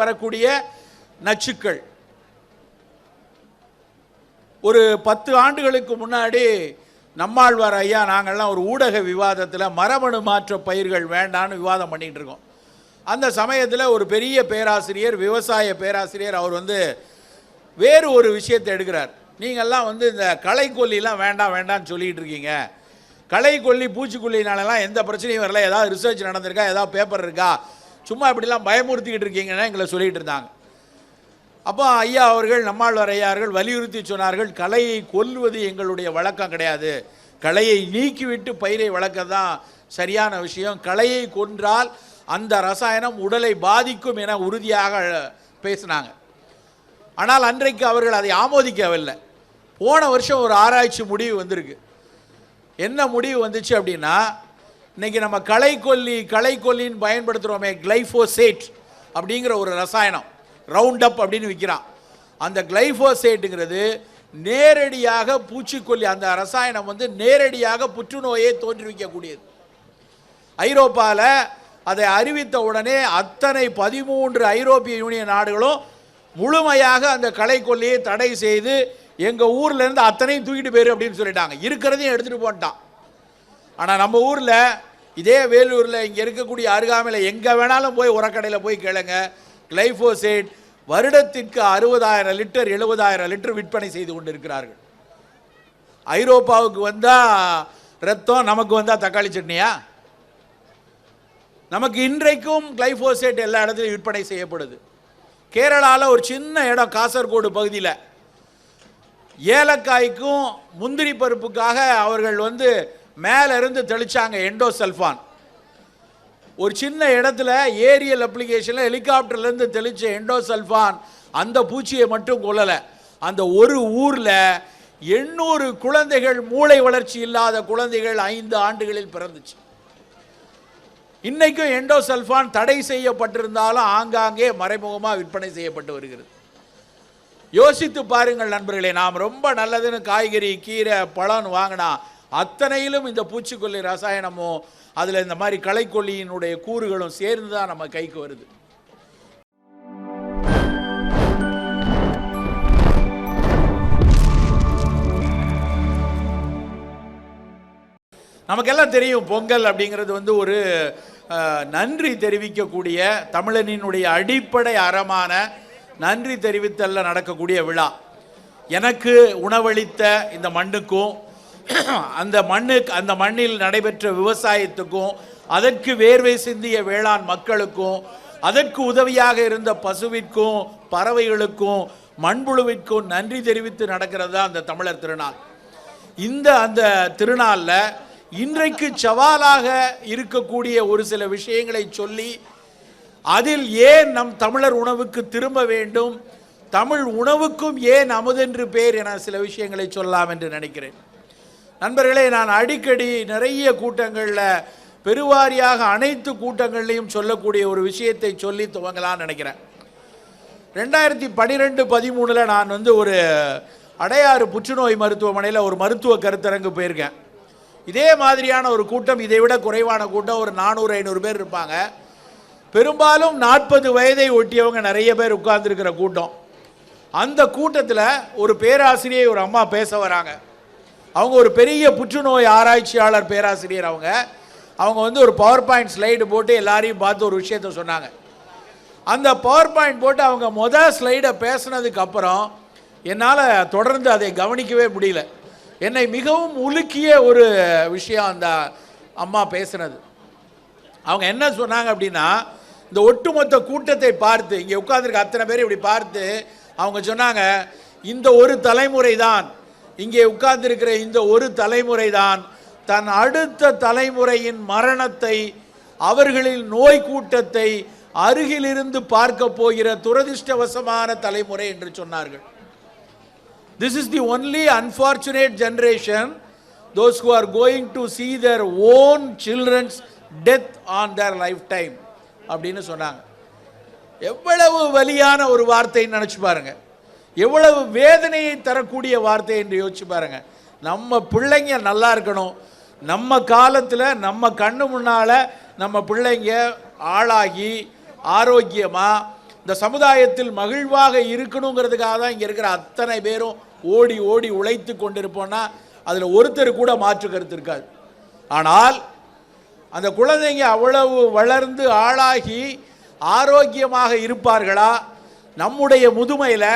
வரக்கூடிய நச்சுக்கள். ஒரு 10 ஆண்டுகளுக்கு முன்னாடி நம்மாழ்வார் ஐயா நாங்கள்லாம் ஒரு ஊடக விவாதத்தில் மரபணு மாற்ற பயிர்கள் வேண்டான்னு விவாதம் பண்ணிகிட்டு இருக்கோம். அந்த சமயத்தில் ஒரு பெரிய பேராசிரியர், விவசாய பேராசிரியர், அவர் வேறு ஒரு விஷயத்தை எடுக்கிறார். நீங்கள்லாம் இந்த களைக்கொல்லிலாம் வேண்டாம் வேண்டான்னு சொல்லிகிட்டு இருக்கீங்க, களைக்கொல்லி பூச்சிக்கொல்லினாலலாம் எந்த பிரச்சனையும் வரல, ஏதாவது ரிசர்ச் நடந்திருக்கா, ஏதாவது பேப்பர் இருக்கா, சும்மா இப்படிலாம் பயமுறுத்திக்கிட்டு இருக்கீங்கன்னா எங்களை சொல்லிகிட்டு இருந்தாங்க. அப்போ ஐயா அவர்கள், நம்மாழ்வார் ஐயா அவர்கள் வலியுறுத்தி சொன்னார்கள், களையை கொல்லுவது எங்களுடைய வழக்கம் கிடையாது, களையை நீக்கிவிட்டு பயிரை வளர்க்க தான் சரியான விஷயம், களையை கொன்றால் அந்த ரசாயனம் உடலை பாதிக்கும் என உறுதியாக பேசினாங்க. ஆனால் அன்றைக்கு அவர்கள் அதை ஆமோதிக்கவில்லை. போன வருஷம் ஒரு ஆராய்ச்சி முடிவு வந்திருக்கு. என்ன முடிவு வந்துச்சு அப்படின்னா, இன்றைக்கி நம்ம களைக்கொல்லின்னு பயன்படுத்துகிறோமே, கிளைஃபோசேட் அப்படிங்கிற ஒரு ரசாயனம், ரவுண்ட் அப் அப்படின்னு விற்கிறான். அந்த கிளைஃபோசேட்டுங்கிறது நேரடியாக பூச்சிக்கொல்லி, அந்த ரசாயனம் நேரடியாக புற்றுநோயை தோற்றுவிக்கக்கூடியது. ஐரோப்பாவில் அதை அறிவித்த உடனே அத்தனை 13 ஐரோப்பிய யூனியன் நாடுகளும் முழுமையாக அந்த களைக்கொல்லியை தடை செய்து எங்கள் ஊர்லேருந்து அத்தனையும் தூக்கிட்டு போயிரு அப்படின்னு சொல்லிட்டாங்க. இருக்கிறதையும் எடுத்துகிட்டு போட்டான். ஆனால் நம்ம ஊரில், இதே வேலூரில் இங்கே இருக்கக்கூடிய அருகாமையில் எங்கே வேணாலும் போய் உரக்கடையில் போய் கேளுங்க, கிளைஃபோசேட் வருடத்திற்கு 60,000 லிட்டர் 70,000 லிட்டர் விற்பனை செய்து கொண்டு இருக்கிறார்கள். ஐரோப்பாவுக்கு வந்தால் ரத்தம், நமக்கு வந்தால் தக்காளி சட்னியா? நமக்கு இன்றைக்கும் கிளைஃபோசேட் எல்லா இடத்துலையும் விற்பனை செய்யப்படுது. கேரளாவில் ஒரு சின்ன இடம், காசர்கோடு பகுதியில், ஏலக்காய்க்கும் முந்திரி பருப்புக்காக அவர்கள் மேலே இருந்து தெளிச்சாங்க எண்டோசல்ஃபான். ஒரு சின்ன இடத்துல ஏரியல் அப்ளிகேஷனில் ஹெலிகாப்டர்லேருந்து தெளித்த எண்டோசல்ஃபான் அந்த பூச்சியை மட்டும் கொல்லலை. அந்த ஒரு ஊரில் 800 குழந்தைகள், மூளை வளர்ச்சி இல்லாத குழந்தைகள் 5 ஆண்டுகளில் பிறந்துச்சு. இன்றைக்கும் எண்டோசல்ஃபான் தடை செய்யப்பட்டிருந்தாலும் ஆங்காங்கே மறைமுகமாக விற்பனை செய்யப்பட்டு வருகிறது. யோசித்து பாருங்கள் நண்பர்களே, நாம் ரொம்ப நல்லதுன்னு காய்கறி, கீரை, பழம் வாங்கினா அத்தனையிலும் இந்த பூச்சிக்கொல்லி ரசாயனமும் அதில் இந்த மாதிரி களைக்கொல்லியினுடைய கூறுகளும் சேர்ந்து தான் நம்ம கைக்கு வருது. நமக்கெல்லாம் தெரியும், பொங்கல் அப்படிங்கிறது ஒரு நன்றி தெரிவிக்கக்கூடிய, தமிழனினுடைய அடிப்படை அறமான நன்றி தெரிவித்தல்ல நடக்கக்கூடிய விழா. எனக்கு உணவளித்த இந்த மண்ணுக்கும், அந்த மண்ணில் நடைபெற்ற விவசாயத்துக்கும், அதற்கு வேர்வை சிந்திய வேளாண் மக்களுக்கும், அதற்கு உதவியாக இருந்த பசுவிற்கும், பறவைகளுக்கும், மண்புழுவிற்கும் நன்றி தெரிவித்து நடக்கிறது தான் அந்த தமிழர் திருநாள். அந்த திருநாளில் இன்றைக்கு சவாலாக இருக்கக்கூடிய ஒரு சில விஷயங்களை சொல்லி, அதில் ஏன் நம் தமிழர் உணவுக்கு திரும்ப வேண்டும், தமிழ் உணவுக்கும் ஏன் அமுதென்று பேர் என சில விஷயங்களை சொல்லலாம் என்று நினைக்கிறேன். நண்பர்களே, நான் அடிக்கடி நிறைய கூட்டங்களில், பெருவாரியாக அனைத்து கூட்டங்கள்லையும் சொல்லக்கூடிய ஒரு விஷயத்தை சொல்லி துவங்கலான்னு நினைக்கிறேன். 2012-13 நான் ஒரு அடையாறு புற்றுநோய் மருத்துவமனையில் ஒரு மருத்துவ கருத்தரங்கு போயிருக்கேன். இதே மாதிரியான ஒரு கூட்டம், இதை விட குறைவான கூட்டம், ஒரு 400-500 பேர் இருப்பாங்க. பெரும்பாலும் 40 வயதை ஒட்டியவங்க நிறைய பேர் உட்கார்ந்துருக்கிற கூட்டம். அந்த கூட்டத்தில் ஒரு பேராசிரியை, ஒரு அம்மா பேச வராங்க. அவங்க ஒரு பெரிய புற்றுநோய் ஆராய்ச்சியாளர் பேராசிரியர். அவங்க ஒரு பவர் பாயிண்ட் ஸ்லைடு போட்டு எல்லாரையும் பார்த்து ஒரு விஷயத்த சொன்னாங்க. அந்த பவர் பாயிண்ட் போட்டு அவங்க முதல் ஸ்லைடை பேசினதுக்கு அப்புறம் என்னால் தொடர்ந்து அதை கவனிக்கவே முடியல. என்னை மிகவும் உலுக்கிய ஒரு விஷயம் அந்த அம்மா பேசினது. அவங்க என்ன சொன்னாங்க அப்படின்னா, இந்த ஒட்டுமொத்த கூட்டத்தை பார்த்து, இங்கே உட்கார்ந்துருக்க அத்தனை பேர் இப்படி பார்த்து அவங்க சொன்னாங்க, இந்த ஒரு தலைமுறை தான், இங்கே உட்கார்ந்திருக்கிற இந்த ஒரு தலைமுறை தான் தன் அடுத்த தலைமுறையின் மரணத்தை, அவர்களின் நோய் கூட்டத்தை அருகிலிருந்து பார்க்க போகிற துரதிர்ஷ்டவசமான தலைமுறை என்று சொன்னார்கள். This is the only unfortunate generation, those who are going to see their own children's death on their lifetime அப்படின்னு சொன்னாங்க. எவ்வளவு வலியான ஒரு வார்த்தைன்னு நினச்சி பாருங்க, எவ்வளவு வேதனையை தரக்கூடிய வார்த்தை என்று யோசிச்சு பாருங்க. நம்ம பிள்ளைங்க நல்லா இருக்கணும், நம்ம காலத்தில் நம்ம கண்ணு முன்னால் நம்ம பிள்ளைங்க ஆளாகி ஆரோக்கியமாக இந்த சமுதாயத்தில் மகிழ்வாக இருக்கணுங்கிறதுக்காக தான் இங்கே இருக்கிற அத்தனை பேரும் ஓடி ஓடி உழைத்து கொண்டிருப்போம்னா அதில் ஒருத்தர் கூட மாற்று கருத்து இருக்காது. ஆனால் அந்த குழந்தைங்க அவ்வளவு வளர்ந்து ஆளாகி ஆரோக்கியமாக இருப்பார்களா? நம்முடைய முதுமையில்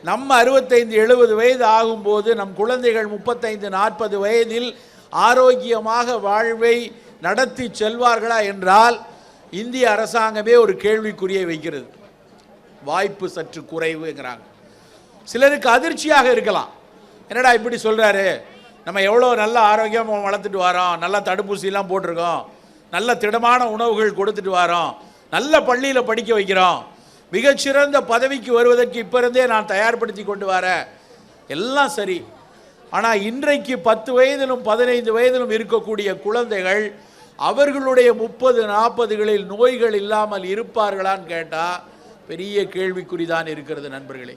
நம்ம 65-70 வயது ஆகும்போது நம் குழந்தைகள் 35-40 வயதில் ஆரோக்கியமாக வாழ்வை நடத்தி செல்வார்களா என்றால் இந்திய அரசாங்கமே ஒரு கேள்விக்குறியை வைக்கிறது. வாய்ப்பு சற்று குறைவுங்கிறாங்க. சிலருக்கு அதிர்ச்சியாக இருக்கலாம், என்னடா இப்படி சொல்கிறாரு, நம்ம எவ்வளோ நல்ல ஆரோக்கியமாக வளர்த்துட்டு வரோம், நல்ல தடுப்பூசிலாம் போட்டிருக்கோம், நல்ல திடமான உணவுகள் கொடுத்துட்டு வரோம், நல்ல பள்ளியில் படிக்க வைக்கிறோம், மிகச்சிறந்த பதவிக்கு வருவதற்கு இப்போ இருந்தே நான் தயார்படுத்தி கொண்டு வரேன், எல்லாம் சரி. ஆனால் இன்றைக்கு 10 வயதிலும் 15 வயதிலும் இருக்கக்கூடிய குழந்தைகள் அவர்களுடைய 30-40களில் நோய்கள் இல்லாமல் இருப்பார்களான்னு கேட்டால் பெரிய கேள்விக்குறிதான் இருக்கிறது நண்பர்களே.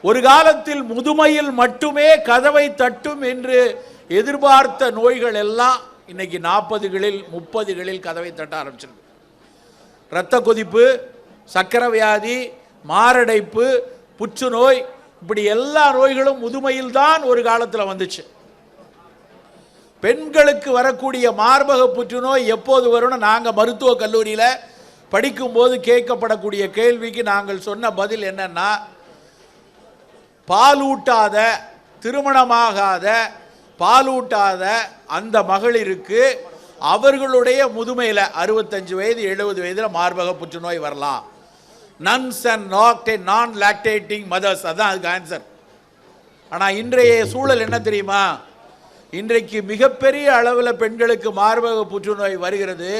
ஒரு காலத்தில் முதுமையில் மட்டுமே கதவை தட்டும் என்று எதிர்பார்த்த நோய்கள் எல்லாம் இன்னைக்கு 40களில் 30களில் கதவை தட்ட ஆரம்பிச்சிருக்கு. இரத்த கொதிப்பு, சக்கரை வியாதி, மாரடைப்பு, புற்றுநோய், இப்படி எல்லா நோய்களும் முதுமையில் தான் ஒரு காலத்தில் வந்துச்சு. பெண்களுக்கு வரக்கூடிய மார்பக புற்றுநோய் எப்போது வரும்னு நாங்கள் மருத்துவக் கல்லூரியில் படிக்கும்போது கேட்கப்படக்கூடிய கேள்விக்கு நாங்கள் சொன்ன பதில் என்னன்னா, பாலூட்டாத, திருமணமாகாத, பாலூட்டாத அந்த மகளிருக்கு அவர்களுடைய முதுமையில் 65 வயது 70 வயதில் மார்பக புற்றுநோய் வரலாம். நன்ஸ் அண்ட் நான் லாக்டேட்டிங் மதர்ஸ், அதுதான் அதுக்கு ஆன்சர். ஆனால் இன்றைய சூழல் என்ன தெரியுமா? இன்றைக்கு மிகப்பெரிய அளவில் பெண்களுக்கு மார்பக புற்றுநோய் வருகிறது.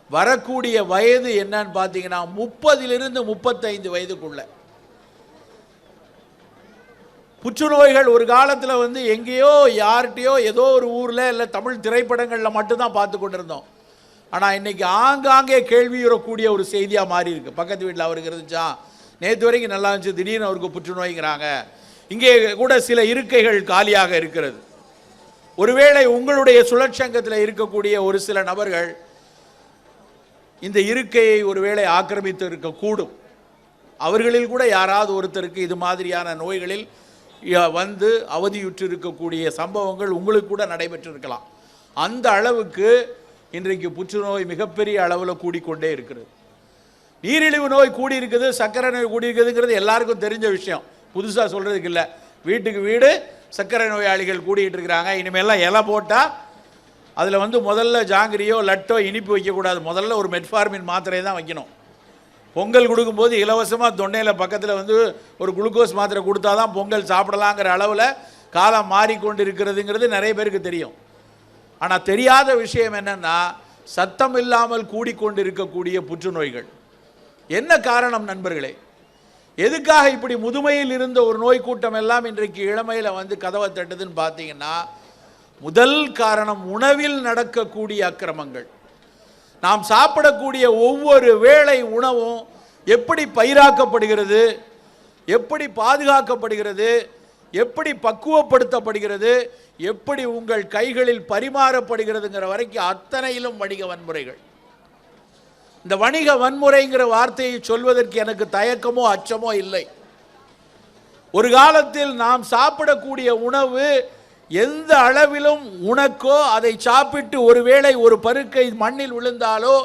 வரக்கூடிய வயது என்னன்னு பார்த்தீங்கன்னா 30லிருந்து 35 வயதுக்குள்ள. புற்றுநோய்கள் ஒரு காலத்தில் எங்கேயோ யார்கிட்டையோ ஏதோ ஒரு ஊரில் இல்லை தமிழ் திரைப்படங்களில் மட்டும்தான் பார்த்து கொண்டிருந்தோம். ஆனால் இன்றைக்கி ஆங்காங்கே கேள்வியுறக்கூடிய ஒரு செய்தியாக மாறி இருக்கு. பக்கத்து வீட்டில் அவருக்கு இருந்துச்சா, நேற்று வரைக்கும் நல்லா இருந்துச்சு, திடீர்னு அவருக்கு புற்றுநோய்ங்கிறாங்க. இங்கே கூட சில இருக்கைகள் காலியாக இருக்கிறது. ஒருவேளை உங்களுடைய சுழற்சங்கத்தில் இருக்கக்கூடிய ஒரு சில நபர்கள் இந்த இருக்கையை ஒருவேளை ஆக்கிரமித்து இருக்கக்கூடும். அவர்களில் கூட யாராவது ஒருத்தருக்கு இது மாதிரியான நோய்களில் அவதியுற்று இருக்கக்கூடிய சம்பவங்கள் உங்களுக்கு கூட நடைபெற்றிருக்கலாம். அந்த அளவுக்கு இன்றைக்கு புற்றுநோய் மிகப்பெரிய அளவில் கூடிக்கொண்டே இருக்கிறது. நீரிழிவு நோய் கூடியிருக்குது, சர்க்கரை நோய் கூடியிருக்குதுங்கிறது எல்லாருக்கும் தெரிஞ்ச விஷயம், புதுசாக சொல்கிறதுக்கு இல்லை. வீட்டுக்கு வீடு சர்க்கரை நோயாளிகள் கூடிகிட்டு இருக்கிறாங்க. இனிமேலாம் இலை போட்டால் அதில் முதல்ல ஜாங்கிரியோ லட்டோ இனிப்பு வைக்கக்கூடாது, முதல்ல ஒரு மெட்ஃபார்மின் மாத்திரையை தான் வைக்கணும். பொங்கல் கொடுக்கும்போது இலவசமாக தொண்டையில் பக்கத்தில் ஒரு குளுக்கோஸ் மாத்திரை கொடுத்தா தான் பொங்கல் சாப்பிடலாங்கிற அளவில் காலம் மாறிக்கொண்டு இருக்கிறதுங்கிறது நிறைய பேருக்கு தெரியும். ஆனால் தெரியாத விஷயம் என்னென்னா, சத்தம் இல்லாமல் கூடிக்கொண்டு இருக்கக்கூடிய புற்றுநோய்கள். என்ன காரணம் நண்பர்களே? எதுக்காக இப்படி முதுமையில் இருந்த ஒரு நோய் கூட்டம் எல்லாம் இன்றைக்கு இளமையில் கதவை தட்டுதுன்னு பார்த்தீங்கன்னா, முதல் காரணம் உணவில் நடக்கக்கூடிய அக்கிரமங்கள். நாம் சாப்பிடக்கூடிய ஒவ்வொரு வேளை உணவும் எப்படி பயிராக்கப்படுகிறது, எப்படி பாதுகாக்கப்படுகிறது, எப்படி பக்குவப்படுத்தப்படுகிறது, எப்படி உங்கள் கைகளில் பரிமாறப்படுகிறதுங்கிற வரைக்கும் அத்தனையிலும் வணிக வன்முறைகள். இந்த வணிக வன்முறைங்கிற வார்த்தையை சொல்வதற்கு எனக்கு தயக்கமோ அச்சமோ இல்லை. ஒரு காலத்தில் நாம் சாப்பிடக்கூடிய உணவு எந்த அளவிலும் உனக்கோ அதை சாப்பிட்டு ஒருவேளை ஒரு பருக்கை மண்ணில் விழுந்தாலோ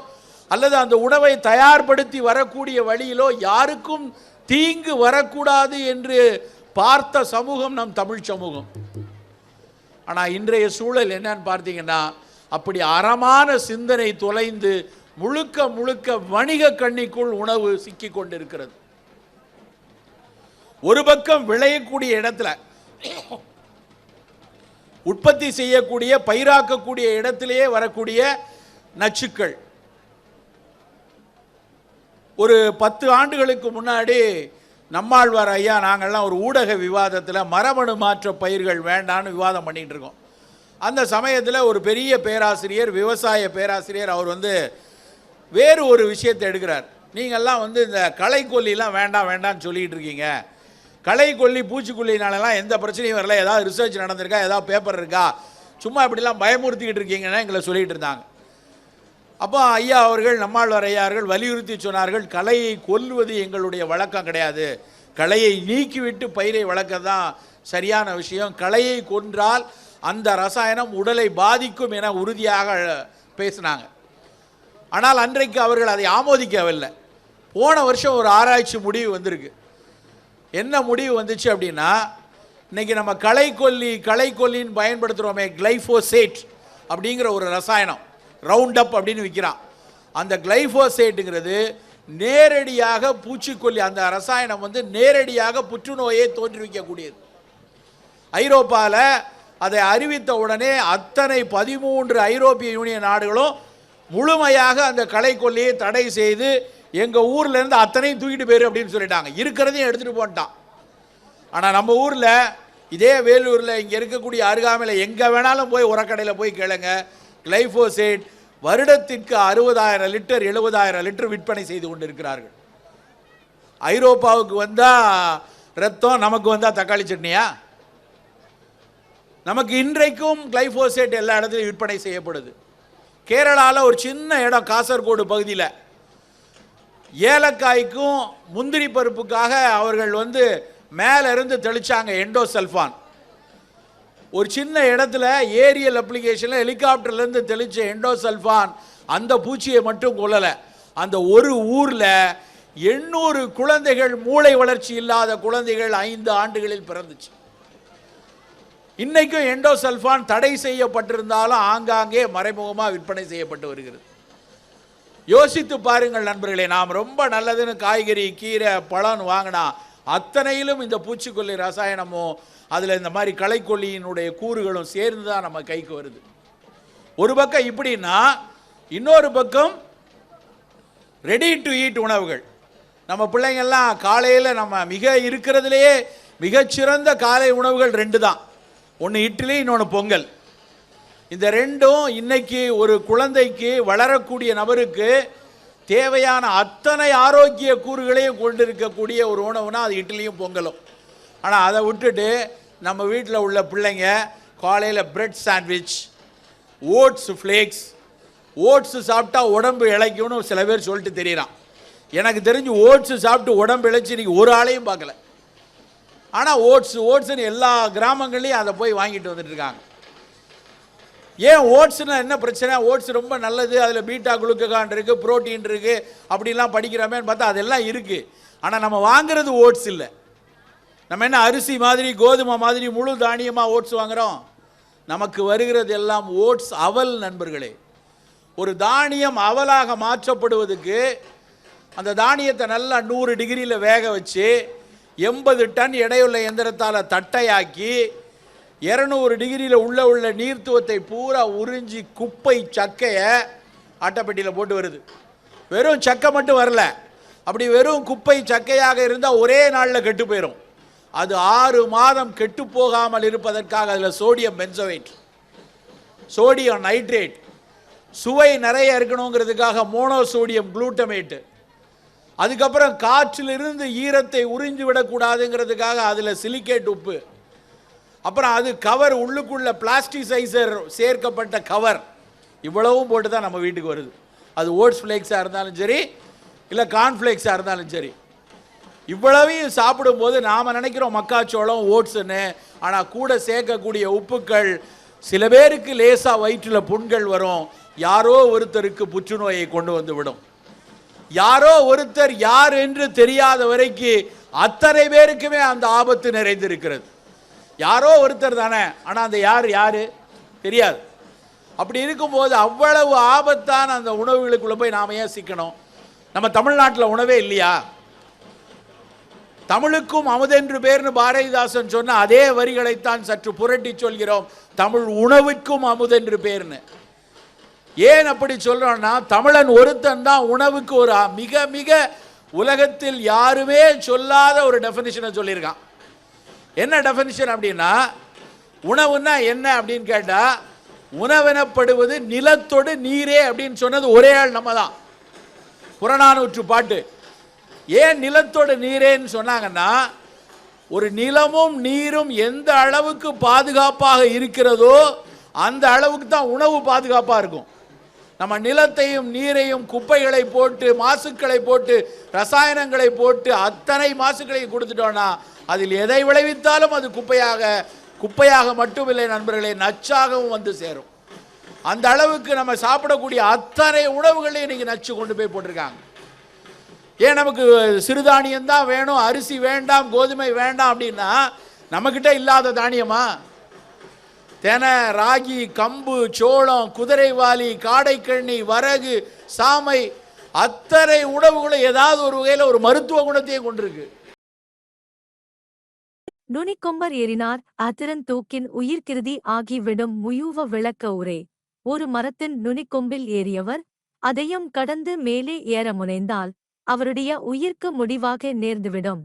அல்லது அந்த உணவை தயார்படுத்தி வரக்கூடிய வழியிலோ யாருக்கும் தீங்கு வரக்கூடாது என்று பார்த்த சமூகம் நம் தமிழ் சமூகம். ஆனால் இன்றைய சூழல் என்னன்னு பார்த்தீங்கன்னா, அப்படி அறமான சிந்தனை தொலைந்து முழுக்க முழுக்க வணிக கண்ணிக்குள் உணவு சிக்கி கொண்டிருக்கிறது. ஒரு பக்கம் விளையக்கூடிய இடத்துல, உற்பத்தி செய்யக்கூடிய பயிராக்கக்கூடிய இடத்திலேயே வரக்கூடிய நச்சுக்கள். ஒரு 10 ஆண்டுகளுக்கு முன்னாடி நம்மாழ்வார் ஐயா நாங்கள்லாம் ஒரு ஊடக விவாதத்தில் மரபணு மாற்ற பயிர்கள் வேண்டான்னு விவாதம் பண்ணிகிட்டு இருக்கோம். அந்த சமயத்தில் ஒரு பெரிய பேராசிரியர், விவசாய பேராசிரியர், அவர் வேறு ஒரு விஷயத்தை எடுக்கிறார். நீங்கள்லாம் இந்த களைக்கொல்லிலாம் வேண்டாம் வேண்டான்னு சொல்லிகிட்டு இருக்கீங்க, களைக்கொல்லி பூச்சிக்கொல்லினாலலாம் எந்த பிரச்சனையும் வரல, ஏதாவது ரிசர்ச் நடந்திருக்கா, ஏதாவது பேப்பர் இருக்கா, சும்மா இப்படிலாம் பயமுறுத்திக்கிட்டு இருக்கீங்கன்னா எங்களை சொல்லிகிட்டு இருந்தாங்க. அப்போ ஐயா அவர்கள், நம்மாழ்வார் ஐயா அவர்கள் வலியுறுத்தி சொன்னார்கள், களையை கொல்வது எங்களுடைய வழக்கம் கிடையாது, களையை நீக்கிவிட்டு பயிரை வளர்க்க தான் சரியான விஷயம், களையை கொன்றால் அந்த ரசாயனம் உடலை பாதிக்கும் என உறுதியாக பேசினாங்க. ஆனால் அன்றைக்கு அவர்கள் அதை ஆமோதிக்கவில்லை. போன வருஷம் ஒரு ஆராய்ச்சி முடிவு வந்திருக்கு. என்ன முடிவு வந்துச்சு அப்படின்னா, இன்றைக்கி நம்ம களைக்கொல்லின்னு பயன்படுத்துகிறோமே, கிளைஃபோசேட் அப்படிங்கிற ஒரு ரசாயனம், ரவுண்ட் அப் அப்படின்னு விற்கிறான். அந்த கிளைஃபோசேட்டுங்கிறது நேரடியாக பூச்சிக்கொல்லி, அந்த ரசாயனம் வந்து நேரடியாக புற்றுநோயை தோற்றுவிக்கக்கூடியது. ஐரோப்பாவில் அதை அறிவித்த உடனே அத்தனை 13 ஐரோப்பிய யூனியன் நாடுகளும் முழுமையாக அந்த களைக்கொல்லியை தடை செய்து எங்கள் ஊர்லேருந்து அத்தனையும் தூக்கிட்டு போயிரு அப்படின்னு சொல்லிட்டாங்க. இருக்கிறதையும் எடுத்துகிட்டு போட்டான். ஆனால் நம்ம ஊரில், இதே வேலூரில் இங்கே இருக்கக்கூடிய அருகாமையில் எங்கே வேணாலும் போய் உரக்கடையில் போய் கேளுங்க, கிளைஃபோசேட் வருடத்திற்கு 60,000 லிட்டர் 70,000 லிட்டர் விற்பனை செய்து கொண்டு இருக்கிறார்கள். ஐரோப்பாவுக்கு வந்தால் ரத்தம், நமக்கு வந்தால் தக்காளி சட்னியா? நமக்கு இன்றைக்கும் கிளைஃபோசேட் எல்லா இடத்துலையும் விற்பனை செய்யப்படுது. கேரளாவில் ஒரு சின்ன இடம், காசர்கோடு பகுதியில், ஏலக்காய்க்கும் முந்திரி பருப்புக்காக அவர்கள் வந்து மேலே இருந்து தெளித்தாங்க எண்டோசல்ஃபான். ஒரு சின்ன இடத்துல ஏரியல் அப்ளிகேஷனில் ஹெலிகாப்டர்லேருந்து தெளித்த எண்டோசல்ஃபான் அந்த பூச்சியை மட்டும் கொல்லலை. அந்த ஒரு ஊரில் 800 குழந்தைகள், மூளை வளர்ச்சி இல்லாத குழந்தைகள் 5 ஆண்டுகளில் பிறந்துச்சு. இன்றைக்கும் எண்டோசல்ஃபான் தடை செய்யப்பட்டிருந்தாலும் ஆங்காங்கே மறைமுகமாக விற்பனை செய்யப்பட்டு வருகிறது. யோசித்து பாருங்கள் நண்பர்களே, நாம் ரொம்ப நல்லதுன்னு காய்கறி, கீரை, பழம் வாங்கினா அத்தனையிலும் இந்த பூச்சிக்கொல்லி ரசாயனமும் அதில் இந்த மாதிரி களைக்கொல்லியினுடைய கூறுகளும் சேர்ந்து தான் நம்ம கைக்கு வருது. ஒரு பக்கம் இப்படின்னா, இன்னொரு பக்கம் ரெடி டு ஈட் உணவுகள். நம்ம பிள்ளைங்கள்லாம் காலையில் நம்ம இருக்கிறதுலையே மிகச்சிறந்த காலை உணவுகள் 2 தான். ஒன்று இட்லி, இன்னொன்று பொங்கல். இந்த 2ம் இன்னைக்கு ஒரு குழந்தைக்கு, வளரக்கூடிய நபருக்கு தேவையான அத்தனை ஆரோக்கிய கூறுகளையும் கொண்டிருக்கக்கூடிய ஒரு உணவுனா அது இட்லியும் பொங்கலும். ஆனால் அதை விட்டுட்டு நம்ம வீட்டில் உள்ள பிள்ளைங்க காலையில் bread sandwich, oats flakes, oats சாப்பிட்டா உடம்பு இளைக்கும்னு சில பேர் சொல்லிட்டு தெரியறான். எனக்கு தெரிஞ்சு ஓட்ஸு சாப்பிட்டு உடம்பு இளைச்சி இன்றைக்கி ஒரு ஆளையும் பார்க்கல. ஆனால் ஓட்ஸுன்னு எல்லா கிராமங்கள்லையும் அதை போய் வாங்கிட்டு வந்துட்டு இருக்காங்க. ஏன் ஓட்ஸ்னால் என்ன பிரச்சனை? ஓட்ஸ் ரொம்ப நல்லது, அதில் பீட்டா குளுக்ககான் இருக்குது, புரோட்டீன் இருக்குது, அப்படிலாம் படிக்கிறோமேன்னு பார்த்தா அதெல்லாம் இருக்குது. ஆனால் நம்ம வாங்குறது ஓட்ஸ் இல்லை. நம்ம என்ன அரிசி மாதிரி, கோதுமை மாதிரி முழு தானியமாக ஓட்ஸ் வாங்குகிறோம்? நமக்கு வருகிறது எல்லாம் ஓட்ஸ் அவல் நண்பர்களே. ஒரு தானியம் அவலாக மாற்றப்படுவதுக்கு அந்த தானியத்தை நல்லா 100 டிகிரியில் வேக வச்சு 80 டன் எடையுள்ள எந்திரத்தால் தட்டையாக்கி 200 டிகிரியில் உள்ள நீர்த்துவத்தை பூரா உறிஞ்சி குப்பை சக்கையை அட்டைப்பெட்டியில் போட்டு வருது. வெறும் சக்கை மட்டும் வரல, அப்படி வெறும் குப்பை சக்கையாக இருந்தால் ஒரே நாளில் கெட்டு போயிடும். அது 6 மாதம் கெட்டு போகாமல் இருப்பதற்காக அதில் சோடியம் பென்சோவேட், சோடியம் நைட்ரேட், சுவை நிறைய இருக்கணுங்கிறதுக்காக மோனோசோடியம் குளூட்டமேட்டு, அதுக்கப்புறம் காற்றிலிருந்து ஈரத்தை உறிஞ்சி விடக்கூடாதுங்கிறதுக்காக அதில் சிலிக்கேட் உப்பு, அப்புறம் அது கவர், உள்ளுக்குள்ள பிளாஸ்டிசைசர் சேர்க்கப்பட்ட கவர், இவ்வளவும் போட்டு தான் நம்ம வீட்டுக்கு வருது. அது ஓட்ஸ் ஃப்ளேக்ஸாக இருந்தாலும் சரி, இல்லை கார்ன்ஃப்ளேக்ஸாக இருந்தாலும் சரி. இவ்வளவையும் சாப்பிடும்போது நாம் நினைக்கிறோம் மக்காச்சோளம் ஓட்ஸுன்னு, ஆனால் கூட சேர்க்கக்கூடிய உப்புக்கள் சில பேருக்கு லேசாக வயிற்றில் புண்கள் வரும், யாரோ ஒருத்தருக்கு புற்றுநோயை கொண்டு வந்து விடும். யாரோ ஒருத்தர் யார் என்று தெரியாத வரைக்கும் அத்தனை பேருக்குமே அந்த ஆபத்து நிறைந்திருக்கிறது. யாரோ ஒருத்தர் தானே, ஆனால் அந்த யாரு தெரியாது. அப்படி இருக்கும்போது அவ்வளவு ஆபத்தான அந்த உணவுகளுக்குள்ள போய் நாம் ஏன் சிக்கணும்? நம்ம தமிழ்நாட்டில் உணவே இல்லையா? தமிழுக்கும் அமுதென்று பேர்னு பாரதிதாசன் சொன்ன அதே வரிகளைத்தான் சற்று புரட்டி சொல்கிறோம், தமிழ் உணவுக்கும் அமுதென்று பேர்னு. ஏன் அப்படி சொல்றோம்னா, தமிழன் ஒருத்தன் தான் உணவுக்கு ஒரு மிக மிக உலகத்தில் யாருமே சொல்லாத ஒரு டெஃபினிஷனை சொல்லியிருக்கான். என்ன டெஃபினிஷன் அப்படின்னா, உணவுன்னா என்ன அப்படின்னு கேட்டால், உணவெனப்படுவது நிலத்தோடு நீரே அப்படின்னு சொன்னது ஒரே ஆள் நம்ம தான். புறநானூற்று பாட்டு. ஏன் நிலத்தோடு நீரேன்னு சொன்னாங்கன்னா, ஒரு நிலமும் நீரும் எந்த அளவுக்கு பாதுகாப்பாக இருக்கிறதோ அந்த அளவுக்கு தான் உணவு பாதுகாப்பாக இருக்கும். நம்ம நிலத்தையும் நீரையும் குப்பைகளை போட்டு மாசுக்களை போட்டு ரசாயனங்களை போட்டு அத்தனை மாசுக்களையும் கொடுத்துட்டோம்னா அதில் எதை விளைவித்தாலும் அது குப்பையாக மட்டுமில்லை நண்பர்களே, நச்சாகவும் வந்து சேரும். அந்த அளவுக்கு நம்ம சாப்பிடக்கூடிய அத்தனை உணவுகளையும் இன்னைக்கு நச்சு கொண்டு போய் போட்டிருக்காங்க. ஏன் நமக்கு சிறுதானியம் தான் வேணும், அரிசி வேண்டாம், கோதுமை வேண்டாம் அப்படின்னா நம்மக்கிட்ட இல்லாத தானியமா? தெனை, ராகி, கம்பு, சோளம், குதிரைவாலி, காடைக்கண்ணி, வரகு, சாமை, அத்தனை உணவுகளும் ஏதாவது ஒரு வகையில் ஒரு மருத்துவ குணத்தையும் கொண்டிருக்கு. நுனிக்கொம்பர் ஏறினார் அத்திரன் தூக்கின் உயிர்கிருதி ஆகிவிடும் முயூவ விளக்க உரை. ஒரு மரத்தின் நுனிக்கொம்பில் ஏறியவர் அதையும் கடந்து மேலே ஏற முனைந்தால் அவருடைய உயிர்க்கு முடிவாக நேர்ந்துவிடும்.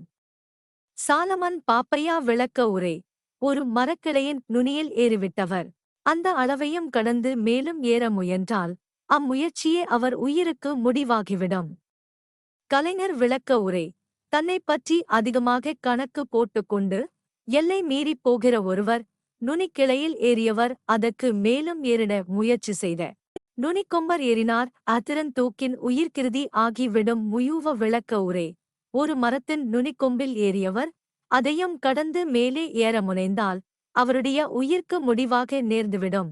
சாலமன் பாப்பையா விளக்க உரை. ஒரு மரக்கிளையின் நுனியில் ஏறிவிட்டவர் அந்த அளவையும் கடந்து மேலும் ஏற முயன்றால் அம்முயற்சியே அவர் உயிருக்கு முடிவாகிவிடும். கலைஞர் விளக்க உரை. தன்னை பற்றி அதிகமாக கணக்கு போட்டுக்கொண்டு எல்லை மீறிப் போகிற ஒருவர் நுனிக்கிளையில் ஏறியவர் அதற்கு மேலும் ஏறிட முயற்சி செய்த நுனிக்கொம்பர் ஏறினார் அத்திரன் தூக்கின் உயிர்கிருதி ஆகிவிடும் முயூவ விளக்க உரை. ஒரு மரத்தின் நுனிக்கொம்பில் ஏறியவர் அதையும் கடந்து மேலே ஏற முனைந்தால் அவருடைய உயிர்க்கு முடிவாக நேர்ந்துவிடும்.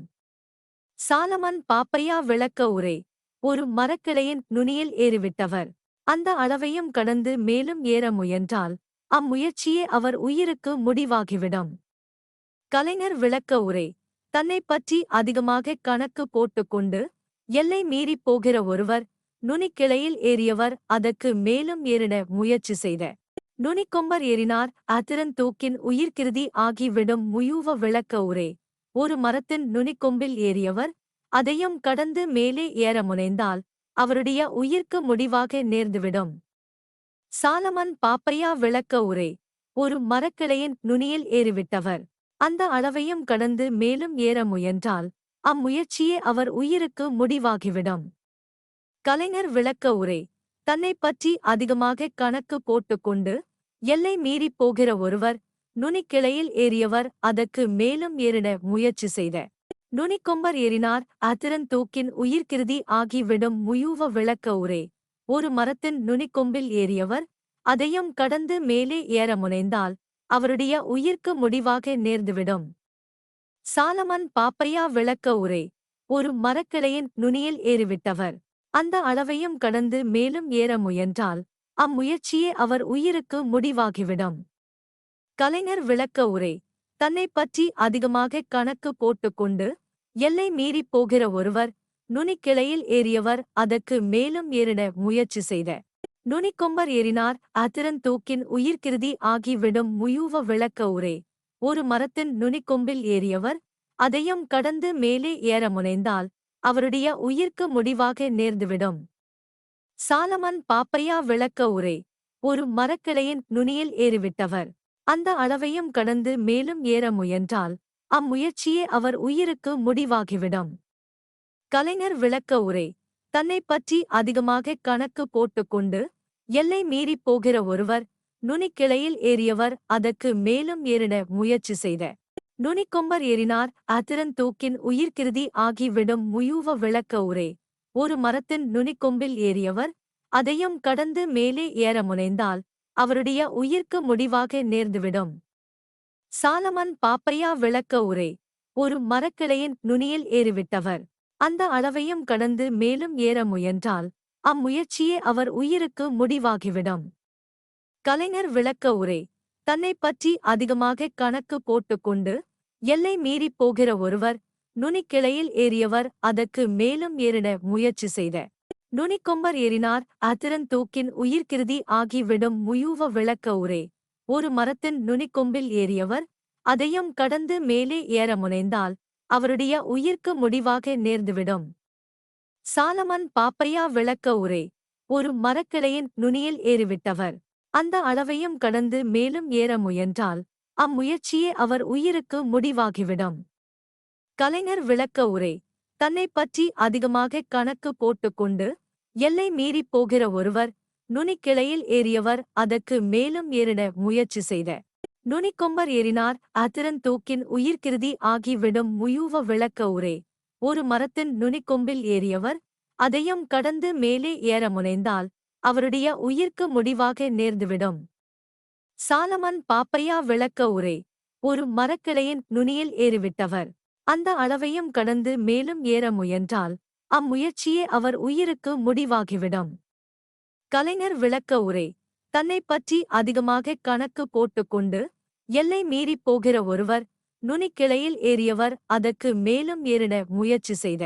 சாலமன் பாப்பையா விளக்க உரை. ஒரு மரக்கிளையின் நுனியில் ஏறிவிட்டவர் அந்த அளவையும் கடந்து மேலும் ஏற முயன்றால் அம்முயற்சியே அவர் உயிருக்கு முடிவாகிவிடும். கலைஞர் விளக்க உரை. தன்னை பற்றி அதிகமாக கணக்கு போட்டுக்கொண்டு எல்லை மீறிப் போகிற ஒருவர் நுனிக்கிளையில் ஏறியவர் அதற்கு மேலும் ஏறிட முயற்சி செய்த நுனிக்கொம்பர் ஏறினார் அத்திரன் தூக்கின் உயிர்கிருதி ஆகிவிடும் முயூவ விளக்க உரை. ஒரு மரத்தின் நுனிக்கொம்பில் ஏறியவர் அதையும் கடந்து மேலே ஏற முனைந்தால் அவருடைய உயிர்க்கு முடிவாக நேர்ந்துவிடும். சாலமன் பாப்பையா விளக்க உரை. ஒரு மரக்கிளையின் நுனியில் ஏறிவிட்டவர் அந்த அளவையும் கடந்து மேலும் ஏற முயன்றால் அம்முயற்சியே அவர் உயிருக்கு முடிவாகிவிடும். கலைஞர் விளக்க உரை. தன்னை பற்றி அதிகமாக கணக்கு போட்டுக்கொண்டு எல்லை மீறிப் போகிற ஒருவர் நுனிக்கிளையில் ஏறியவர் அதற்கு மேலும் ஏறிட முயற்சி செய்த நுனிக்கொம்பர் ஏறினார் அத்திரன் தூக்கின் உயிர்கிருதி ஆகிவிடும் முயூவ விளக்க உரை. ஒரு மரத்தின் நுனிக்கொம்பில் ஏறியவர் அதையும் கடந்து மேலே ஏற முனைந்தால் அவருடைய உயிர்க்கு முடிவாக நேர்ந்துவிடும். சாலமன் பாப்பையா விளக்க உரை. ஒரு மரக்கிளையின் நுனியில் ஏறிவிட்டவர் அந்த அளவையும் கடந்து மேலும் ஏற முயன்றால் அம்முயற்சியே அவர் உயிருக்கு முடிவாகிவிடும். கலைஞர் விளக்க உரை. தன்னை பற்றி அதிகமாக கணக்கு போட்டுக்கொண்டு எல்லை மீறிப் போகிற ஒருவர் நுனிக்கிளையில் ஏறியவர் அதற்கு மேலும் ஏறிட முயற்சி செய்த நுனிக்கொம்பர் ஏறினார் அத்திரன் தூக்கின் உயிர்கிருதி ஆகிவிடும் முயூவ விளக்க உரை. ஒரு மரத்தின் நுனிக்கொம்பில் ஏறியவர் அதையும் கடந்து மேலே ஏற முனைந்தால் அவருடைய உயிர்க்கு முடிவாக நேர்ந்துவிடும். சாலமன் பாப்பையா விளக்க உரை. ஒரு மரக்கிளையின் நுனியில் ஏறிவிட்டவர் அந்த அளவையும் கடந்து மேலும் ஏற முயன்றால் அம்முயற்சியே அவர் உயிருக்கு முடிவாகிவிடும். கலைஞர் விளக்க உரை. தன்னை பற்றி அதிகமாக கணக்கு போட்டுக்கொண்டு எல்லை மீறிப் போகிற ஒருவர் நுனிக்கிளையில் ஏறியவர் அதற்கு மேலும் ஏறிட முயற்சி செய்த நுனிக்கொம்பர் ஏறினார் அத்திரன் தூக்கின் உயிர்கிருதி ஆகிவிடும் முயூவ விளக்க உரை. ஒரு மரத்தின் நுனிக்கொம்பில் ஏறியவர் அதையும் கடந்து மேலே ஏற முனைந்தால் அவருடைய உயிர்க்கு முடிவாக நேர்ந்துவிடும். சாலமன் பாப்பையா விளக்க உரை. ஒரு மரக்கிளையின் நுனியில் ஏறிவிட்டவர் அந்த அளவையும் கடந்து மேலும் ஏற முயன்றால் அம்முயற்சியே அவர் உயிருக்கு முடிவாகிவிடும். கலைஞர் விளக்க உரை. தன்னை பற்றி அதிகமாக கணக்கு போட்டுக்கொண்டு எல்லை மீறிப் போகிற ஒருவர் நுனிக்கிளையில் ஏறியவர் அதற்கு மேலும் ஏறிட முயற்சி செய்த நுனிக்கொம்பர் ஏறினார் அத்திரன் தூக்கின் உயிர்கிருதி ஆகிவிடும் முயூவ விளக்க உரை. ஒரு மரத்தின் நுனிக்கொம்பில் ஏறியவர் அதையும் கடந்து மேலே ஏற முனைந்தால் அவருடைய உயிர்க்கு முடிவாக நேர்ந்துவிடும். சாலமன் பாப்பையா விளக்க உரை. ஒரு மரக்கிளையின் நுனியில் ஏறிவிட்டவர் அந்த அளவையும் கடந்து மேலும் ஏற முயன்றால் அம்முயற்சியே அவர் உயிருக்கு முடிவாகிவிடும். கலைஞர் விளக்க உரை. தன்னை பற்றி அதிகமாக கணக்கு போட்டுக்கொண்டு எல்லை மீறிப் போகிற ஒருவர் நுனிக்கிளையில் ஏறியவர் அதற்கு மேலும் ஏறிட முயற்சி செய்த நுனிக்கொம்பர் ஏறினார் அத்திரன் தூக்கின் உயிர்கிருதி ஆகிவிடும் முயூவ விளக்க உரை. ஒரு மரத்தின் நுனிக்கொம்பில் ஏறியவர் அதையும் கடந்து மேலே ஏற முனைந்தால் அவருடைய உயிர்க்கு முடிவாக நேர்ந்துவிடும். சாலமன் பாப்பையா விளக்க உரை. ஒரு மரக்கிளையின் நுனியில் ஏறிவிட்டவர் அந்த அளவையும் கடந்து மேலும் ஏற முயன்றால் அம்முயற்சியே அவர் உயிருக்கு முடிவாகிவிடும். கலைஞர் விளக்க உரை. தன்னைப் பற்றி அதிகமாக கணக்கு போட்டுக்கொண்டு எல்லை மீறிப் போகிற ஒருவர் நுனிக்கிளையில் ஏறியவர் அதற்கு மேலும் ஏறிட முயற்சி செய்த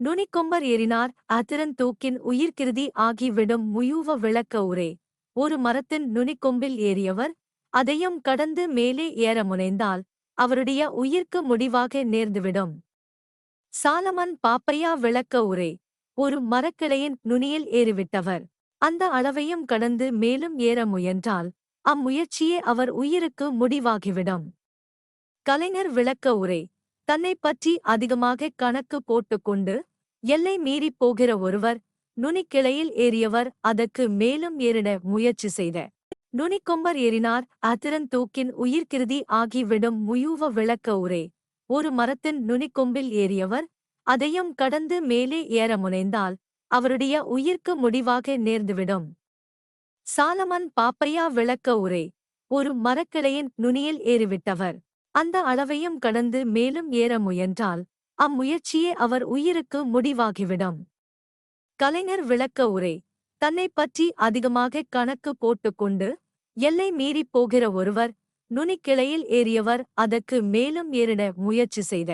நுனிக்கொம்பர் ஏறினார் அத்திரன் தூக்கின் உயிர்க்கிருதி ஆகிவிடும். முயூவ விளக்க உரை. ஒரு மரத்தின் நுனிக்கொம்பில் ஏறியவர் அதையும் கடந்து மேலே ஏற முனைந்தால் அவருடைய உயிர்க்கு முடிவாக நேர்ந்துவிடும். சாலமன் பாப்பையா விளக்க உரை. ஒரு மரக்கிளையின் நுனியில் ஏறிவிட்டவர் அந்த அளவையும் கடந்து மேலும் ஏற முயன்றால் அம்முயற்சியே அவர் உயிருக்கு முடிவாகிவிடும். கலைஞர் விளக்க உரை. தன்னைப் பற்றி அதிகமாக கணக்கு போட்டுக்கொண்டு எல்லை மீறிப் போகிற ஒருவர் நுனிக்கிளையில் ஏறியவர் அதற்கு மேலும் ஏறிட முயற்சி செய்த நுனிக்கொம்பர் ஏறினார் அத்திரன் தூக்கின் உயிர்க்கிருதி ஆகிவிடும். முயூவ விளக்க உரை. ஒரு மரத்தின் நுனிக்கொம்பில் ஏறியவர் அதையும் கடந்து மேலே ஏற முனைந்தால் அவருடைய உயிர்க்கு முடிவாக நேர்ந்துவிடும். சாலமன் பாப்பையா விளக்க உரை. ஒரு மரக்கிளையின் நுனியில் ஏறிவிட்டவர் அந்த அளவையும் கடந்து மேலும் ஏற முயன்றால் அம்முயற்சியே அவர் உயிருக்கு முடிவாகிவிடும். கலைஞர் விளக்க உரை. தன்னைப் பற்றி அதிகமாக கணக்கு போட்டுக்கொண்டு எல்லை மீறிப் போகிற ஒருவர் நுனிக்கிளையில் ஏறியவர் அதற்கு மேலும் ஏறிட முயற்சி செய்த